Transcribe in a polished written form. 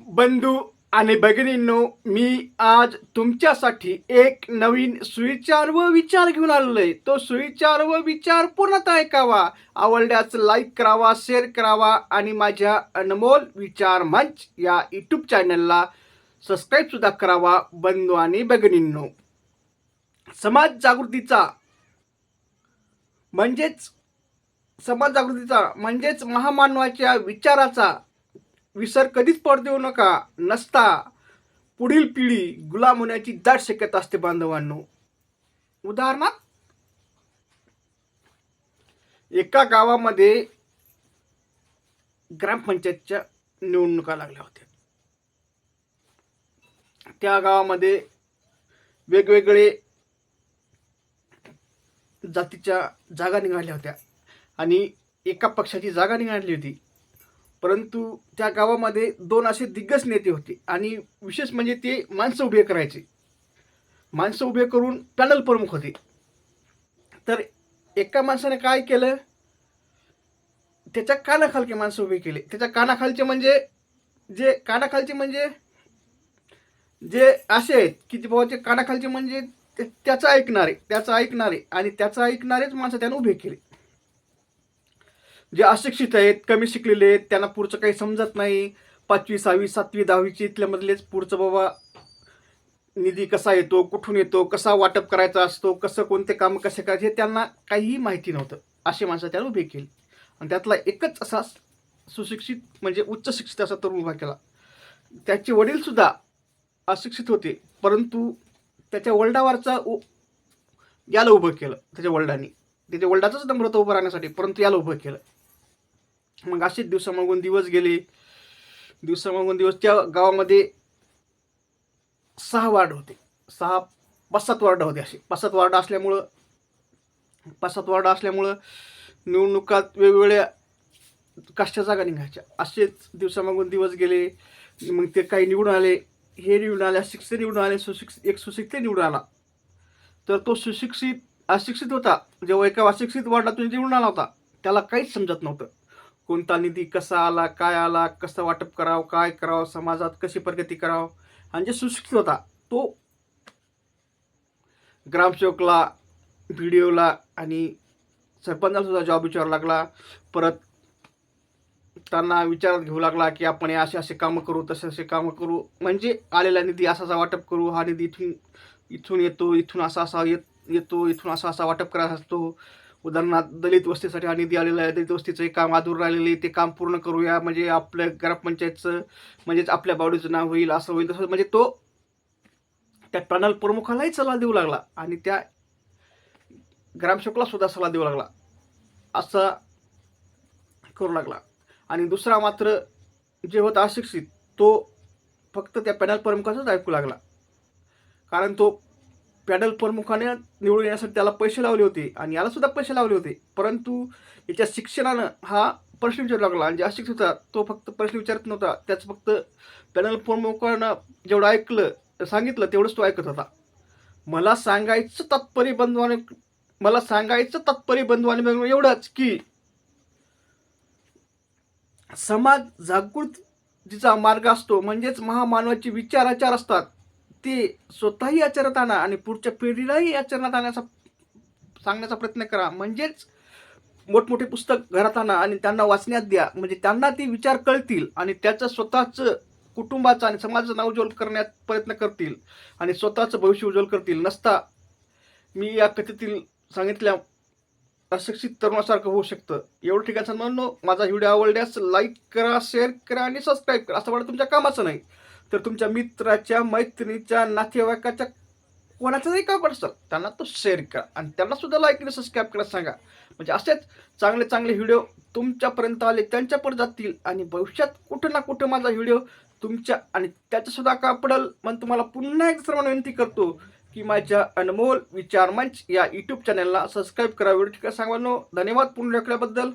बंधू आणि भगिनींनो, मी आज तुमच्यासाठी एक नवीन सुविचार व विचार घेऊन आलोय. तो सुविचार व विचार पूर्णतः ऐकावा. आवडल्यास लाईक करावा, शेअर करावा आणि माझ्या अनमोल विचार मंच या यूट्यूब चॅनलला सबस्क्राईब सुद्धा करावा. बंधू आणि भगिनींनो, समाज जागृतीचा म्हणजेच महामानवाच्या विचाराचा विसर कधीच पडू देऊ नका. नसता पुढील पिढी गुलाम होण्याची दाट शक्यता असते बांधवांनो. उदाहरणार्थ, एका गावामध्ये ग्रामपंचायतच्या निवडणुका लागल्या होत्या. त्या गावामध्ये वेगवेगळे जातीच्या जागा निघाल्या होत्या आणि एका पक्षाची जागा निघाली होती. परंतु त्या गावामध्ये दोन असे दिग्गज नेते होते आणि विशेष म्हणजे ते माणसं उभे करायचे. माणसं उभे करून पॅनल प्रमुख होते. तर एका माणसाने काय केलं, त्याच्या कानाखालचे माणसं उभे केले. त्याच्या कानाखालचे म्हणजे जे असे आहेत की जे बाबाचे कानाखालचे म्हणजे त्याचं ऐकणारे आणि त्याचं ऐकणारेच माणसं त्यानं उभे केले. जे अशिक्षित आहेत, कमी शिकलेले आहेत, त्यांना पुढचं काही समजत नाही, 5वी 6वी 7वी 10वीची इथल्यामधलेच पुढचं बाबा निधी कसा येतो, कुठून येतो, कसा वाटप करायचा असतो, कसं कोणते कामं कसे करायचे हे त्यांना काहीही माहिती नव्हतं. असे माणसं त्यानं उभे केले आणि त्यातला एकच असा सुशिक्षित म्हणजे उच्च शिक्षित असा तरुण उभा केला. त्याचे वडील सुद्धा अशिक्षित होते, परंतु त्याच्या वडिलावरचा याला उभं केलं. त्याच्या वडिलाचंच नंबर होतं उभं राहण्यासाठी, परंतु याला उभं केलं. मग असे दिवसामागून दिवस गेले. त्या गावामध्ये 6 वार्ड होते. 5-7 वार्ड होते. असे 5-7 वार्ड असल्यामुळं निवडणुकात वेगवेगळ्या कास्टच्या जागा निघायच्या. असेच दिवसामागून दिवस गेले. मग ते काही निवडून आले, हे निवडून आले, अशिक्षित निवडून आले, एक सुशिक्षित निवडून आला. तर तो अशिक्षित होता. जेव्हा एका अशिक्षित वार्डातून निवडून आला होता, त्याला काहीच समजत नव्हतं. कोणता निधी कसा आला, काय आला, कसं वाटप करावं, काय करावं, समाजात कशी प्रगती करावं. आणि जे सुशिक्षित होता तो ग्रामसेवकला, BDOला आणि सरपंचाला सुद्धा जॉब विचारायला लागला. परत त्यांना विचारात घेऊ लागला की आपण असे असे कामं करू, तसे कामं करू, म्हणजे आलेला निधी असा वाटप करू, हा निधी इथून येतो, इथून असा येतो, इथून असा वाटप करायचा असतो. उदाहरणार्थ, दलित वस्तीसाठी हा निधी आलेला आहे, दलित वस्तीचं एक काम अधूर राहिलेले, ते काम पूर्ण करूया, म्हणजे आपल्या ग्रामपंचायतचं म्हणजेच आपल्या बावडीचं नाव होईल, असं होईल, तसं. म्हणजे तो त्या पॅनल प्रमुखालाही सल्ला देऊ लागला आणि त्या ग्रामसेवकला सुद्धा सल्ला देऊ लागला, असा करू लागला. आणि दुसरा मात्र जे होता अशिक्षित, तो फक्त त्या पॅनल प्रमुखाचंच ऐकू लागला. कारण तो पॅनल प्रमुखाने निवडून येण्यासाठी त्याला पैसे लावले होते आणि याला सुद्धा पैसे लावले होते. परंतु याच्या शिक्षणानं हा प्रश्न विचारू लागला. आणि जे अशिक्षित होता तो फक्त प्रश्न विचारत नव्हता, त्याचं फक्त पॅनल प्रमुखानं जेवढं सांगितलं तेवढंच तो ऐकत होता. मला सांगायचं तात्पर्य बंधवाने एवढंच की समाज जागृतीचा मार्ग असतो, म्हणजेच महामानवाचे विचार असतात, ते स्वतःही आचरणात आणा आणि पुढच्या पिढीलाही आचरणात आणण्याचा सांगण्याचा प्रयत्न करा. म्हणजेच मोठमोठे पुस्तक घरात आणा आणि त्यांना वाचण्यात द्या, म्हणजे त्यांना ते विचार कळतील आणि त्याचं स्वतःचं कुटुंबाचं आणि समाजाचं नाव उज्ज्वल करण्यात प्रयत्न करतील आणि स्वतःचं भविष्य उज्ज्वल करतील. नसता मी या कथेतील सांगितल्या अशिक्षित तरुणासारखं होऊ शकतं. एवढं ठिकाण म्हणून माझा व्हिडिओ आवडल्यास लाईक करा, शेअर करा आणि सबस्क्राईब करा. असं वाटतं तुमच्या कामाचं नाही तर तुमच्या मित्राच्या, मैत्रिणीच्या, नातेवाईकाच्या कोणाचाही काम असेल त्यांना तो शेअर करा आणि त्यांना सुद्धा लाईक आणि सबस्क्राईब करायला सांगा. म्हणजे असेच चांगले चांगले व्हिडिओ तुमच्यापर्यंत आले त्यांच्यापर्यंत जातील आणि भविष्यात कुठं ना कुठं माझा व्हिडिओ तुमच्या आणि त्याच्यासुद्धा का पडेल. मग तुम्हाला पुन्हा एक सर्वांना विनंती करतो की माझ्या अनमोल विचार मंच या यूट्यूब चॅनलला सबस्क्राईब करा. व्हिडिओ ठीक आहे सांगा. धन्यवाद पूर्ण ऐकल्याबद्दल.